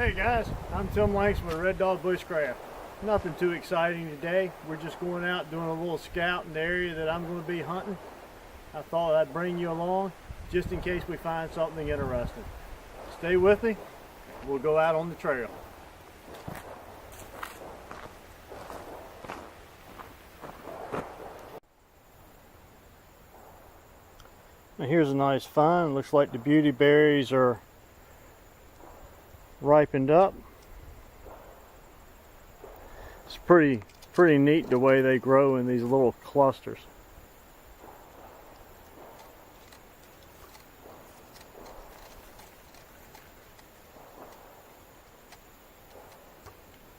Hey guys, I'm Tim Langston with Red Dog Bushcraft. Nothing too exciting today. We're just going out doing a little scout in the area that I'm going to be hunting. I thought I'd bring you along just in case we find something interesting. Stay with me. We'll go out on the trail. Now here's a nice find. Looks like the beauty berries are ripened up. It's pretty neat the way they grow in these little clusters.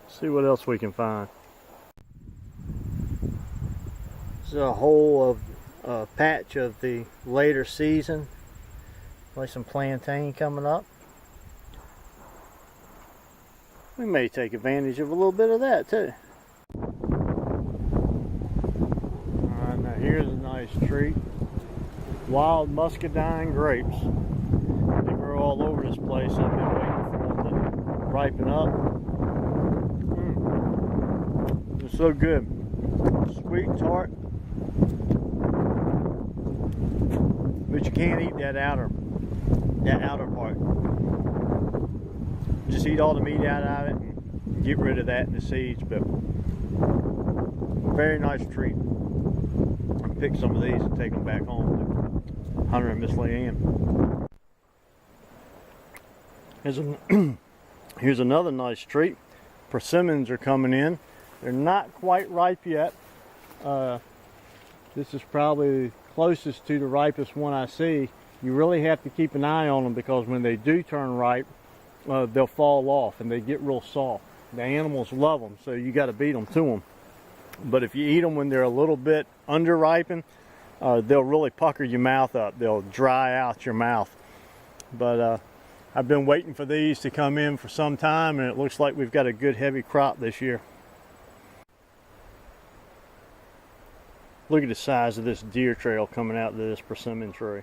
See what else we can find. This is a hole of patch of the later season. Like some plantain coming up. We may take advantage of a little bit of that too. Alright, now here's a nice treat. Wild muscadine grapes. They grow all over this place. I've been waiting for them to ripen up. They're so good. Sweet and tart. But you can't eat that outer part. Just eat all the meat out of it and get rid of that and the seeds. But very nice treat. I'll pick some of these and take them back home to Hunter and Miss Leanne. Here's another nice treat. Persimmons are coming in. They're not quite ripe yet. This is probably closest to the ripest one I see. You really have to keep an eye on them because when they do turn ripe, they'll fall off and they get real soft. The animals love them, so you got to beat them to them. But if you eat them when they're a little bit under ripened, they'll really pucker your mouth up. They'll dry out your mouth. But I've been waiting for these to come in for some time, and it looks like we've got a good heavy crop this year. Look at the size of this deer trail coming out of this persimmon tree.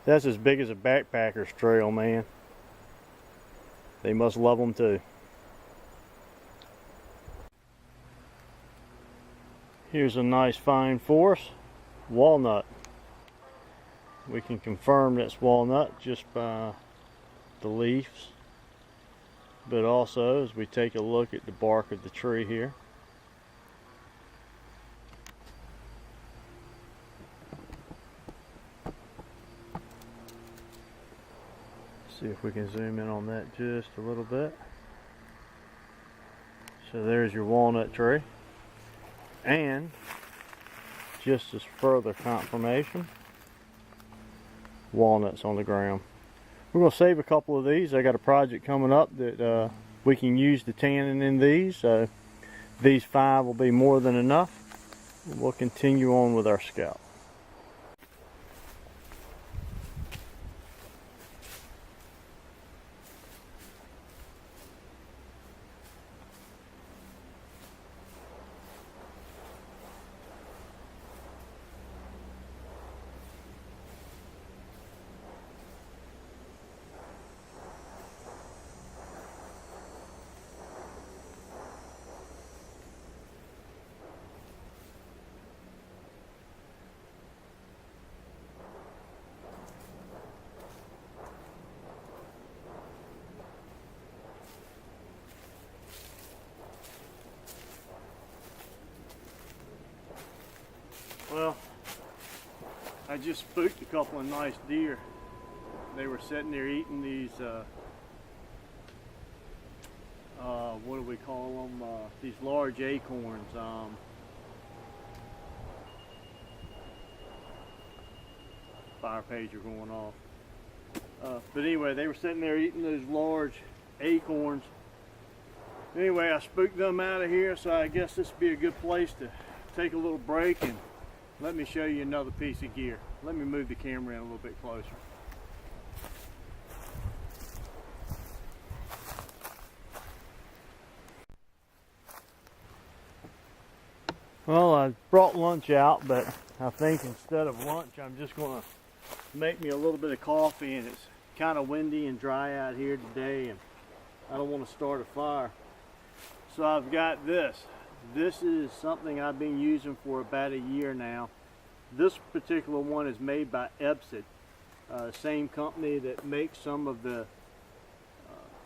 That's as big as a backpacker's trail, man. They must love them too. Here's a nice find for us. Walnut. We can confirm that's walnut just by the leaves. But also as we take a look at the bark of the tree here. See if we can zoom in on that just a little bit. So there's your walnut tree. And just as further confirmation, walnuts on the ground. We're going to save a couple of these. I got a project coming up that we can use the tannin in these. So these 5 will be more than enough. We'll continue on with our scout. Well, I just spooked a couple of nice deer. They were sitting there eating these, what do we call them? These large acorns. Fire pager going off. But anyway, they were sitting there eating those large acorns. Anyway, I spooked them out of here, so I guess this would be a good place to take a little break and let me show you another piece of gear. Let me move the camera in a little bit closer. Well, I brought lunch out, but I think instead of lunch, I'm just going to make me a little bit of coffee, and it's kind of windy and dry out here today, and I don't want to start a fire. So I've got this. This is something I've been using for about a year now. This particular one is made by Epson, same company that makes some of the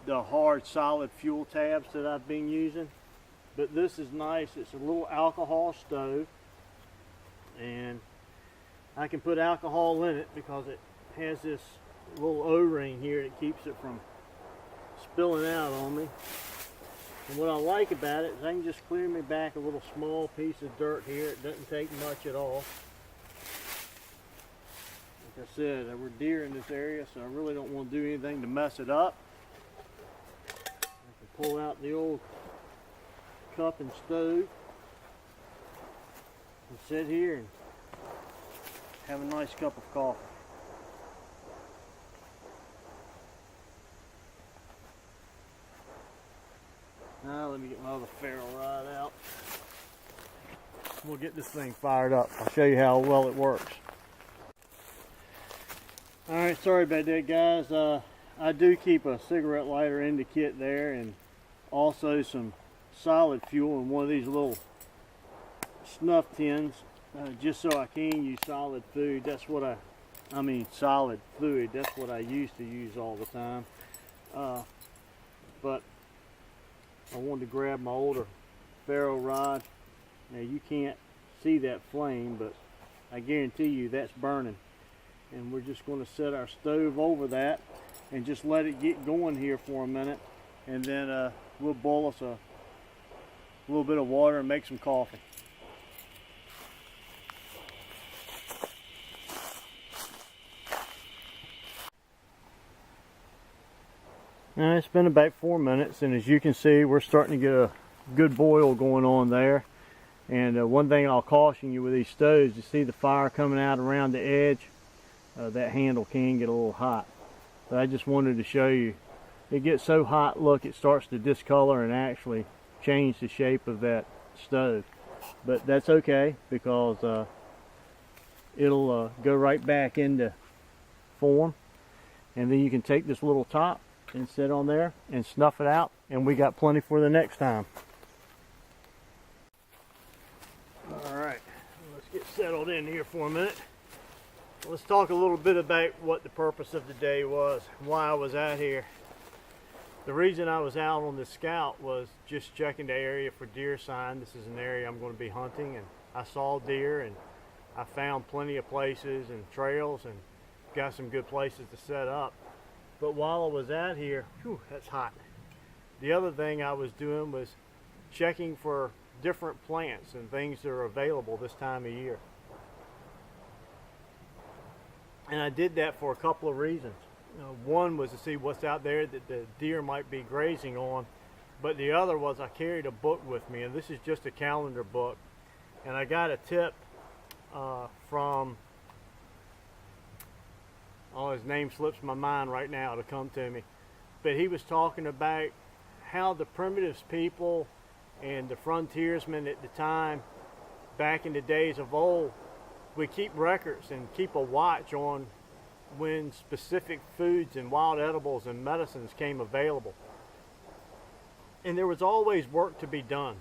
hard solid fuel tabs that I've been using. But this is nice. It's a little alcohol stove, and I can put alcohol in it because it has this little O-ring here that keeps it from spilling out on me. And what I like about it is I can just clear me back a little small piece of dirt here. It doesn't take much at all. Like I said, there were deer in this area, so I really don't want to do anything to mess it up. I can pull out the old cup and stove and sit here and have a nice cup of coffee. Now let me get my other ferro rod out. We'll get this thing fired up. I'll show you how well it works. Alright, sorry about that, guys. I do keep a cigarette lighter in the kit there, and also some solid fuel in one of these little snuff tins, just so I can use solid food. That's what I mean solid fluid. That's what I used to use all the time. But I wanted to grab my older ferro rod. Now you can't see that flame, but I guarantee you that's burning. And we're just going to set our stove over that and just let it get going here for a minute, and then we'll boil us a little bit of water and make some coffee. Now it's been about 4 minutes, and as you can see, we're starting to get a good boil going on there. And one thing I'll caution you with these stoves, you see the fire coming out around the edge. That handle can get a little hot. But I just wanted to show you, it gets so hot, look, it starts to discolor and actually change the shape of that stove. But that's okay, because it'll go right back into form. And then you can take this little top and sit on there and snuff it out, and we got plenty for the next time. Alright, let's get settled in here for a minute. Let's talk a little bit about what the purpose of the day was, why I was out here. The reason I was out on the Scout was just checking the area for deer sign. This is an area I'm going to be hunting, and I saw deer, and I found plenty of places and trails, and got some good places to set up. But while I was out here, whew, that's hot. The other thing I was doing was checking for different plants and things that are available this time of year. And I did that for a couple of reasons. One was to see what's out there that the deer might be grazing on, but the other was I carried a book with me, and this is just a calendar book. And I got a tip from, oh, his name slips my mind right now to come to me, but he was talking about how the primitives people and the frontiersmen at the time, back in the days of old, we keep records and keep a watch on when specific foods and wild edibles and medicines came available. And there was always work to be done.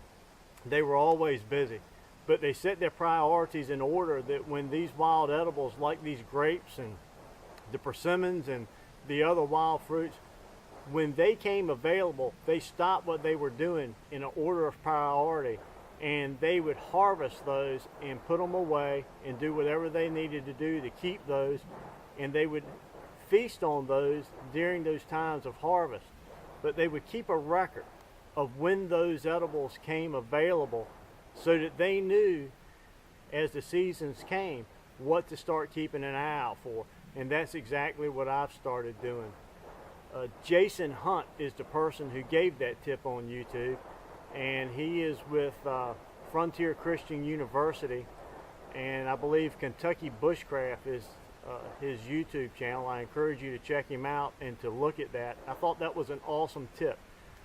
They were always busy, but they set their priorities in order that when these wild edibles, like these grapes and the persimmons and the other wild fruits, when they came available, they stopped what they were doing in an order of priority, and they would harvest those and put them away and do whatever they needed to do to keep those, and they would feast on those during those times of harvest. But they would keep a record of when those edibles came available, so that they knew as the seasons came what to start keeping an eye out for. And that's exactly what I've started doing. Jason Hunt is the person who gave that tip on YouTube, and he is with Frontier Christian University, and I believe Kentucky Bushcraft is his YouTube channel. I encourage you to check him out and to look at that. I thought that was an awesome tip.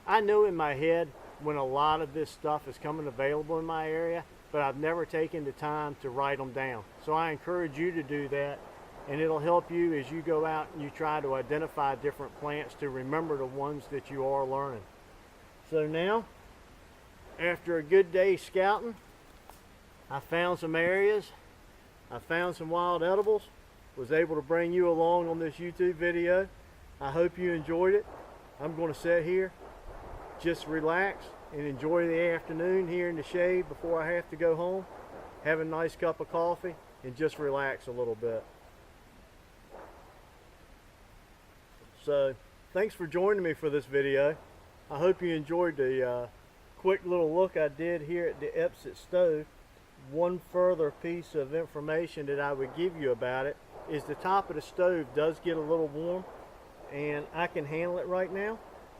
I know in my head when a lot of this stuff is coming available in my area, but I've never taken the time to write them down. So I encourage you to do that and it'll help you as you go out and you try to identify different plants to remember the ones that you are learning. So now, after a good day scouting, I found some areas, I found some wild edibles, was able to bring you along on this YouTube video. I hope you enjoyed it. I'm going to sit here, just relax and enjoy the afternoon here in the shade before I have to go home, have a nice cup of coffee and just relax a little bit. So thanks for joining me for this video. I hope you enjoyed the quick little look I did here at the Epsit stove. One further piece of information that I would give you about it is the top of the stove does get a little warm, and I can handle it right now,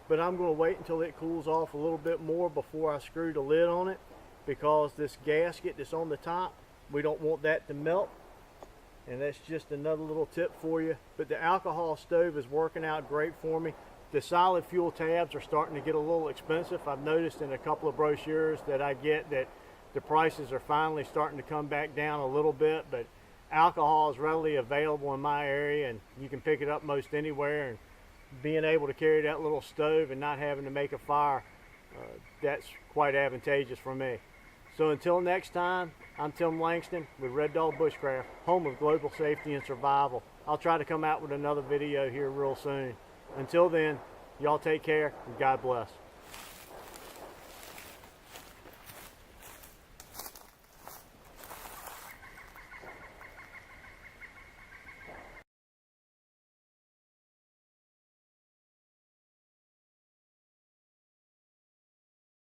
but I'm going to wait until it cools off a little bit more before I screw the lid on it, because this gasket that's on the top, we don't want that to melt. And that's just another little tip for you. But the alcohol stove is working out great for me. The solid fuel tabs are starting to get a little expensive. I've noticed in a couple of brochures that I get that the prices are finally starting to come back down a little bit, but alcohol is readily available in my area and you can pick it up most anywhere, and being able to carry that little stove and not having to make a fire, that's quite advantageous for me. So until next time, I'm Tim Langston with Red Dog Bushcraft, home of global safety and survival. I'll try to come out with another video here real soon. Until then, y'all take care and God bless.